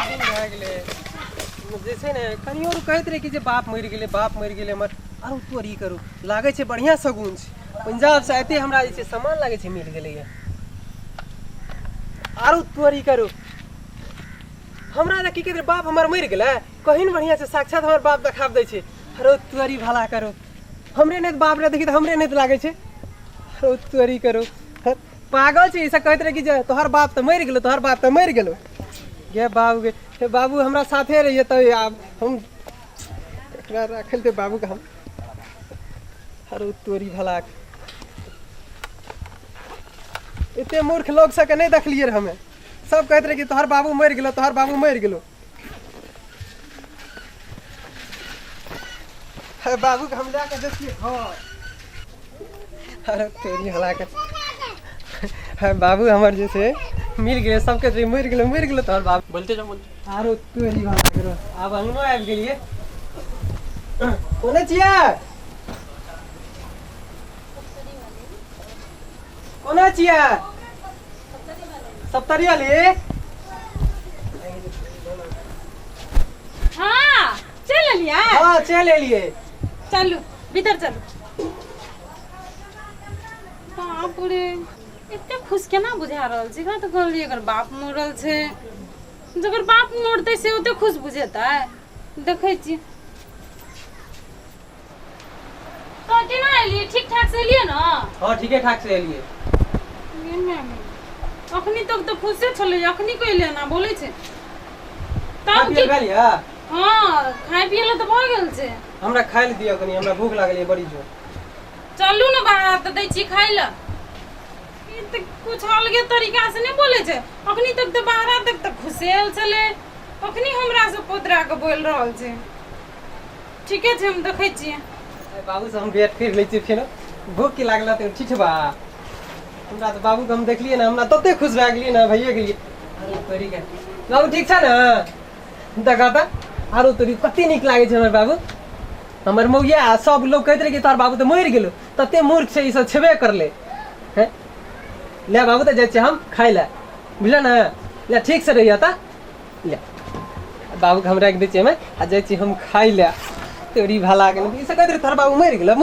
दिन भए गेलै जे छै ने कनियो कहैत रहे कि जे बाप मरि गेलै मर आरो तोरी करू लागै छै बढ़िया शगुन छै पंजाब से आते हमरा जे छै सामान लागै छै मिल गेलैया आरो तोरी करू हमरा ने की कहै बाप हमर मरि गेलै कहीं बढ़िया से साक्षात हमर बाप देखाब दै छै आरो तोरी भला करू हमरे नहीं बाप रे देखी तो हमरे नहीं लागे छे आरो तोरी करू पागल छै ऐसा कहैत रहे कि जे तोहर बाप तो मरि गेलो गे बाबू हमरा साथे रहिए तो आब हम रखल थे बाबू का हम आरो तोरी भला इतने मूर्ख लोग सबके नहीं देखलिए हमें सब कहते रहे कि तोहर बाबू मर गेलो बाबू के हम जाके देखिए अरे तोरी हला के बाबू हमार जैसे मिल गए सबके जे मर गेलो तोहर बाबू बोलते जाओ आरो तोरी भला करो आब अंगनो आबि गेलिए कोने छियै सप्तरी वाली हाँ चल लिया हाँ चल एलिए चलू भीतर चलू बाप रे एते खुश केना बुझा रहल छी का तो कहलिए अगर बाप मरल छै जकर बाप मरतै से ओते खुश बुझेतै देखै छी तो केना एलिए ठीक ठाक से एलिए ना हाँ ठीके ठाक से एलिए अखनी तक तो खुशे छले अखनी कइले ना बोलै छै तब की भेलिया हां खाय पियले तो भ गेल छै हमरा खाइ ल दियो कनी हमरा भूख लागल है बड़ी जोर चलू ना बाहर त दै छी खाय ल ई त कुछ अलगे तरीका से नहीं बोले छै अखनी तक तो बाहर तक त खुशेल छले अखनी हमरा से पोतरा के बोल रहल छै ठीके छै हम देखै छी बाबू से हम भेट कर लै छी फेर भूख की लागला त ठीक बा हमरा तो बाबू के हम देखलिए ना हमरा तते खुश भए गेलिए ना भइए गेलिए अरे तोरी के बाबू ठीक छ ना देखा त आरो तोरी कते नीक लागे छै हमर बाबू हमर मौया सब लोग कहत रहे कि तोर बाबू तो मर गेलो तते मूर्ख छै ई सब छेबे करले हैं ले बाबू तो जाय छै हम खाइ ले बुझल ना ले ठीक से रहिया त ले बाबू के हमरा के दै छै हम आ जाय छी हम खाइ ले तोरी भला गेल ई सब कहत रहे तोर बाबू मर गेलो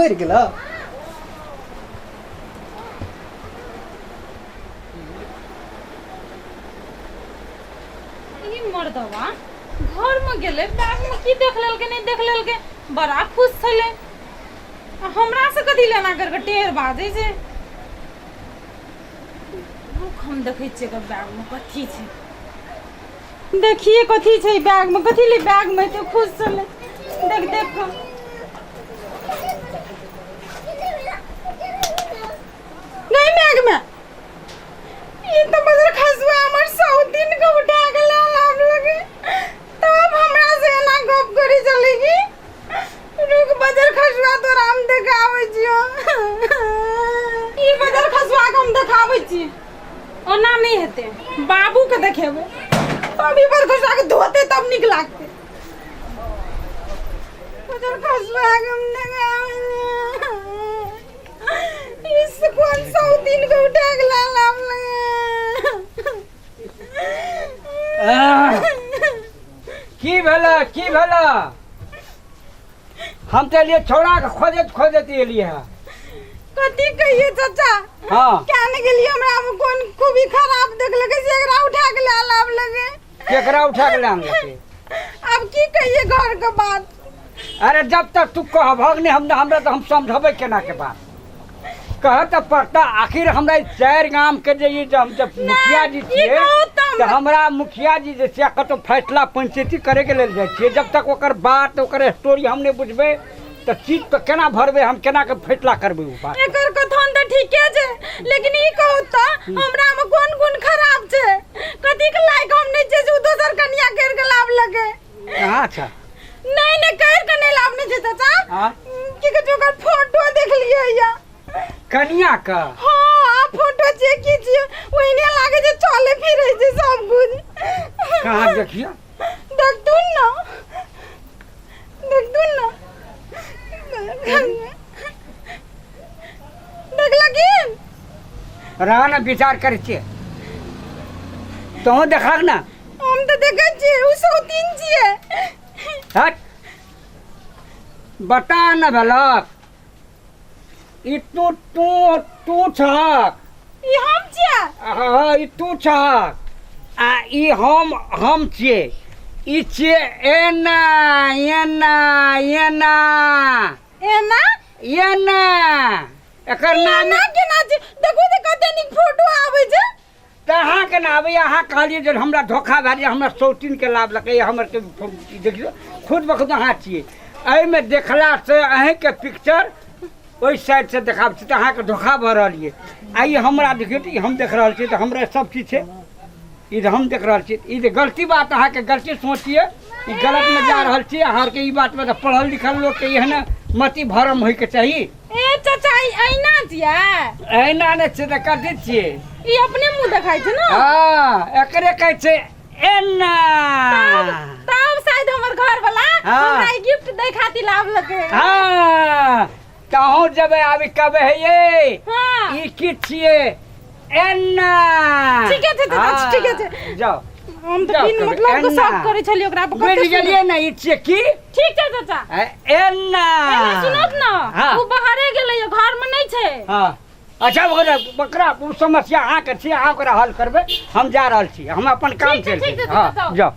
मर्दवा घर में गेले बैग में की देख लेलके नहीं देख लेलके बड़ा खुश छले हमरा से कथी लेना करके टेर बाजे छै रुक हम देखै छियै के बैग में कथी छै देखिए कथी छै बैग में कथी ले बैग में तो खुश छले देख नहीं बैग में ये तो बजर खसुआ हमर 100 दिन के उठा के लाभ लगे तब हमरा से ना गप करी चलेगी रुक बजर खसुआ तो राम देखावे छियो ई बजर खसुआ के हम देखावे छी ओना नहीं हेते बाबू के देखेबे तभी पर खसुआ के धोते तब निक लागते बजर खसुआ के हम देखावे इस कौन 100 दिन के उठा के लाभ लगे की भेला हम तो लिए छोड़ा के खोजत एलिए है कथी कहिए चाचा हां क्या ने के लिए हमरा में कोन खूबी खराब देख लगे जे एकरा उठा के लाभ लगे केकरा उठा के लाम लगे अब की कहिए घर के बात अरे जब तक तू कहबग नहीं हमरा तो हम समझबे केना के बात कह तो पड़ता आखिर हमरा 4 गांव के जे हम जब मुखिया जी छिए तो हमरा मुखिया जी जे से कतो फैसला पंचायती करे के लेल जाय छिए जब तक ओकर बात ओकर स्टोरी हम नहीं बुझबे तो चीज तो केना भरबे हम केना के फैसला करबे उ बात एकर कथन त ठीके छै लेकिन ई कहू त हमरा में कोन गुण खराब छै कथि के लायक हम नहीं छै जे दोसर कन्या कर के लाभ लगे अच्छा नहीं कर के नहीं लाभ नहीं छै चाचा हां की के ओकर फोटो देख लिए या कन्या का हां फोटो चेक कीजिए ओइने लागे जे चले फिरे छै सब कुछ कहां देखियो देख तू ना देख लगी रहना विचार करे छिए तो देखा ना हम तो देखे छी उ बता न भेलक ई तू छहक ई हम छियै हाँ ई तू छहक आ ई हम छियै ई छियै एना एना एना एना एना एकर नाम एना केना छै देखो तऽ कते नीक फोटो आबै छै तऽ अहाँके ना आबैए अहाँ कहलिए जे हमरा धोखा भए जाए हमरा सौतीनके लाभ लगे हमर देखियौ खुद बखुद अहाँ छियै एहिमे देखलासँ अहीँके पिक्चर ओहि साइडसँ देखाबै छी तऽ अहाँके धोखा भऽ रहल यऽ आइ हमरा देखियौ तऽ ई हम देख रहल छियै तऽ हमरा सब चीज छै ई जे हम देख रहल छियै ई जे गलती बात अहाँके गलती सोचिए ई गलतमे जा रहल छियै अहाँके ई बातमे तऽ पढ़ल लिखल लोकके एहन मति भरम होइके चाही ए चाचा ई ऐना छियै एहिना नहि छै तऽ कथी छियै ई अपने मुंह देखाइ छै ने हाँ एकरे कहै छै एना तब शायद हमर घर वाला हाँ। हमरा ई गिफ्ट दै खातिर लावलकै हाँ कहूँ जेबै अभी कहबै हे ये हाँ ई की छियै एना ठीके छै चाचा हाँ, ठीके छै जाओ हम तऽ जाओ बिन कहबै, मतलब के एना। सब करै छलियै ओकरा पर बुझि कते गेलियै ने ई छियै की ठीक छै चाचा एना एना सुनत न हाँ। उ बाहरे गेलै घर में नहीं छै हाँ अच्छा ओकरा ओ समस्या अहाँके छियै अहाँ ओकरा हल करबै हम जा रहल छी हम अपन काम ठीक छै, चलि ठीक छै, हाँ जाओ। जाओ